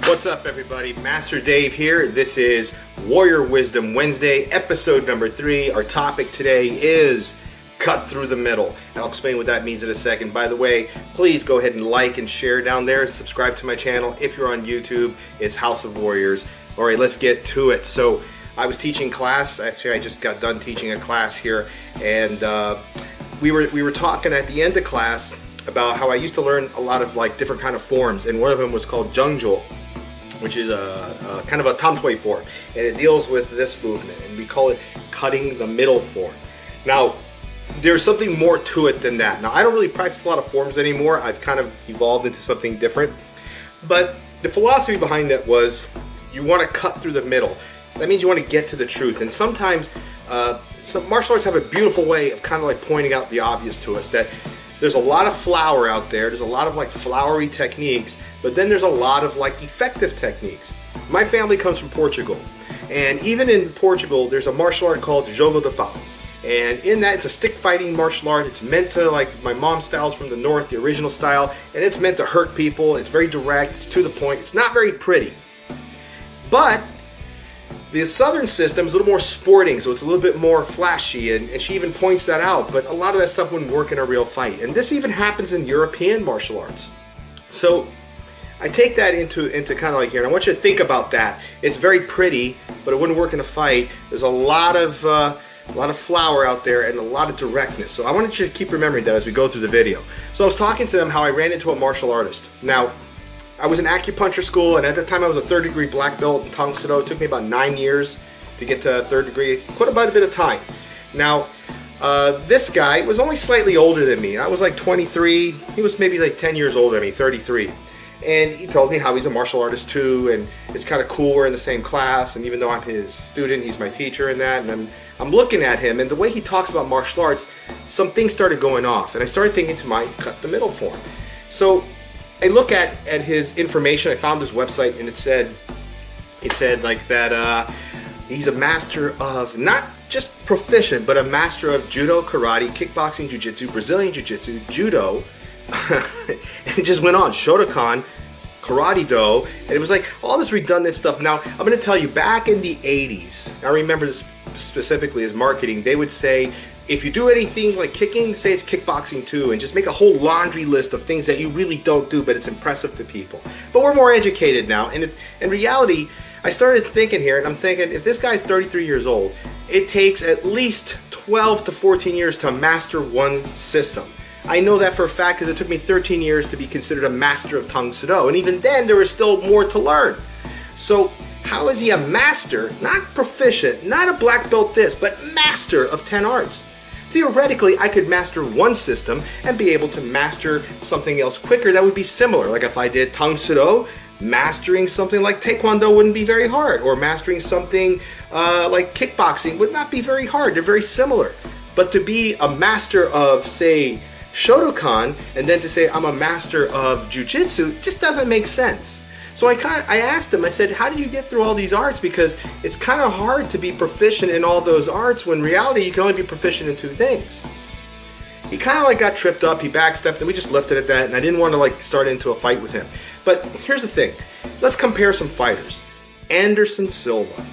What's up, everybody? Master Dave here. This is Warrior Wisdom Wednesday, episode number 3. Our topic today is cut through the middle. And I'll explain what that means in a second. By the way, please go ahead and like and share down there. Subscribe to my channel. If you're on YouTube, it's House of Warriors. All right, let's get to it. So I was teaching class. Actually, I just got done teaching a class here. And we were talking at the end of class about how I used to learn a lot of like different kind of forms. And one of them was called Jungjol, which is a kind of a Tamtoi form, and it deals with this movement, and we call it cutting the middle form. Now, there's something more to it than that. Now, I don't really practice a lot of forms anymore. I've kind of evolved into something different, but the philosophy behind it was you want to cut through the middle. That means you want to get to the truth, and sometimes some martial arts have a beautiful way of kind of like pointing out the obvious to us, that there's a lot of flower out there. There's a lot of like flowery techniques, but then there's a lot of like effective techniques. My family comes from Portugal, and even in Portugal, there's a martial art called Jogo de Pau. And in that, it's a stick fighting martial art. It's meant to, like my mom's style's from the north, the original style, and it's meant to hurt people. It's very direct, it's to the point. It's not very pretty. But the southern system is a little more sporting, so it's a little bit more flashy, and she even points that out, but a lot of that stuff wouldn't work in a real fight. And this even happens in European martial arts. So I take that into kind of like here, and I want you to think about that. It's very pretty, but it wouldn't work in a fight. There's a lot of flower out there and a lot of directness. So I wanted you to keep remembering that as we go through the video. So I was talking to them how I ran into a martial artist. Now, I was in acupuncture school, and at the time I was a 3rd degree black belt in Tang Soo Do. It took me about 9 years to get to 3rd degree, quite a bit of time. Now, this guy was only slightly older than me. I was like 23. He was maybe like 10 years older than me, 33. And he told me how he's a martial artist too, and it's kind of cool we're in the same class, and even though I'm his student, he's my teacher and that, and I'm looking at him, and the way he talks about martial arts, some things started going off, and I started thinking to mind, cut the middle form. So I look at his information. I found his website, and it said like that he's a master of, not just proficient, but a master of judo, karate, kickboxing, jiu-jitsu, Brazilian jiu-jitsu, judo, and it just went on, Shotokan, karate do, and it was like all this redundant stuff. Now, I'm going to tell you, back in the 80s, I remember this specifically as marketing, they would say, if you do anything like kicking, say it's kickboxing too, and just make a whole laundry list of things that you really don't do, but it's impressive to people. But we're more educated now, and in reality, I started thinking here, and I'm thinking, if this guy's 33 years old, it takes at least 12 to 14 years to master one system. I know that for a fact because it took me 13 years to be considered a master of Tang Soo Do, and even then there was still more to learn. So how is he a master, not proficient, not a black belt this, but master of 10 arts? Theoretically, I could master one system and be able to master something else quicker that would be similar. Like if I did Tang Soo Do, mastering something like Taekwondo wouldn't be very hard, or mastering something like kickboxing would not be very hard. They're very similar. But to be a master of, say, Shotokan, and then to say I'm a master of Jiu-Jitsu, just doesn't make sense. So I asked him, I said, how did you get through all these arts? Because it's kind of hard to be proficient in all those arts when in reality you can only be proficient in 2 things. He kind of like got tripped up, he backstepped, and we just left it at that, and I didn't want to like start into a fight with him. But here's the thing, let's compare some fighters. Anderson Silva,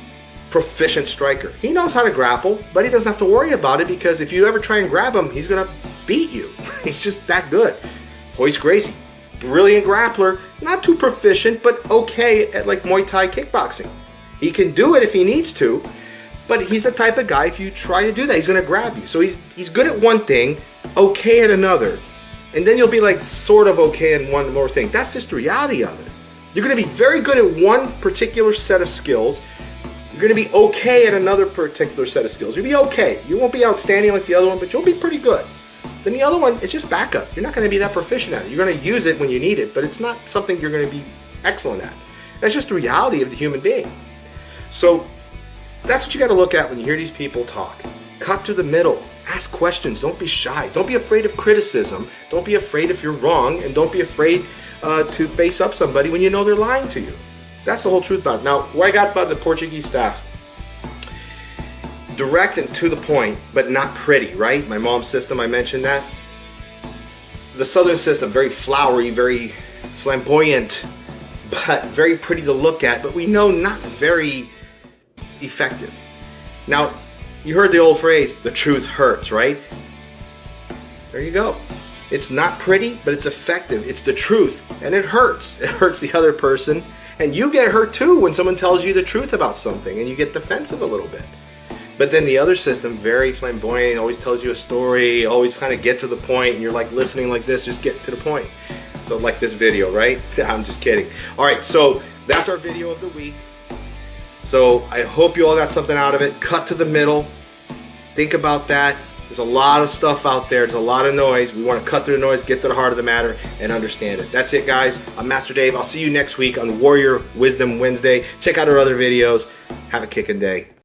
proficient striker. He knows how to grapple, but he doesn't have to worry about it because if you ever try and grab him, he's going to beat you. He's just that good. Royce Gracie, brilliant grappler, not too proficient, but okay at like Muay Thai kickboxing. He can do it if he needs to, but he's the type of guy, if you try to do that, he's going to grab you. So he's good at one thing, okay at another, and then you'll be like sort of okay in one more thing. That's just the reality of it. You're going to be very good at one particular set of skills. You're going to be okay at another particular set of skills. You'll be okay. You won't be outstanding like the other one, but you'll be pretty good. Then the other one is just backup. You're not going to be that proficient at it. You're going to use it when you need it, but it's not something you're going to be excellent at. That's just the reality of the human being. So that's what you got to look at when you hear these people talk. Cut to the middle. Ask questions. Don't be shy. Don't be afraid of criticism. Don't be afraid if you're wrong, and don't be afraid to face up somebody when you know they're lying to you. That's the whole truth about it. Now, what I got about the Portuguese staff, direct and to the point, but not pretty, right? My mom's system, I mentioned that. The southern system, very flowery, very flamboyant, but very pretty to look at, but we know not very effective. Now, you heard the old phrase, the truth hurts, right? There you go. It's not pretty, but it's effective. It's the truth, and it hurts. It hurts the other person, and you get hurt too when someone tells you the truth about something, and you get defensive a little bit. But then the other system, very flamboyant, always tells you a story, always kind of get to the point, and you're like listening like this, just get to the point. So like this video, right? I'm just kidding. All right, so that's our video of the week. So I hope you all got something out of it. Cut to the middle. Think about that. There's a lot of stuff out there. There's a lot of noise. We want to cut through the noise, get to the heart of the matter, and understand it. That's it, guys. I'm Master Dave. I'll see you next week on Warrior Wisdom Wednesday. Check out our other videos. Have a kicking day.